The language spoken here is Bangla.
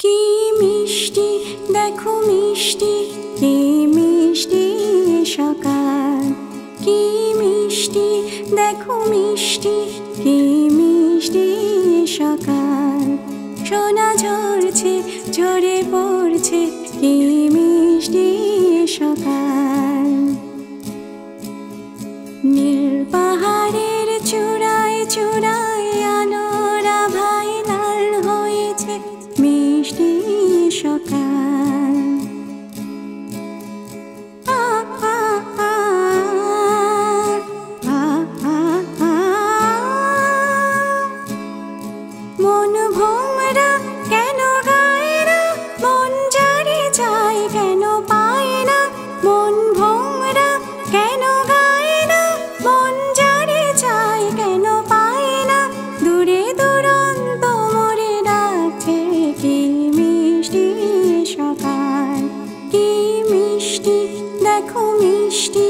কি মিষ্টি দেখো মিষ্টি, কি মিষ্টি সকাল। কি মিষ্টি দেখো মিষ্টি, কি মিষ্টি সকাল। সোনা ঝরছে ঝরে পড়ছে, কি মিষ্টি সকাল। নীল পাহাড়ের চূড়ায় চূড়ায় আলোর আভায় লাল হয়েছে মিষ্টি সকাল। মন ভোমরা কেন গায় না, মন জারে যায় কেন পায় না। মন ভোমরা কেন গায় না, মন জারে যায় কেন পায় না। দূরে দুরন্ত মোরে ডাকছে, কি মিষ্টি সকাল। কি মিষ্টি দেখো মিষ্টি,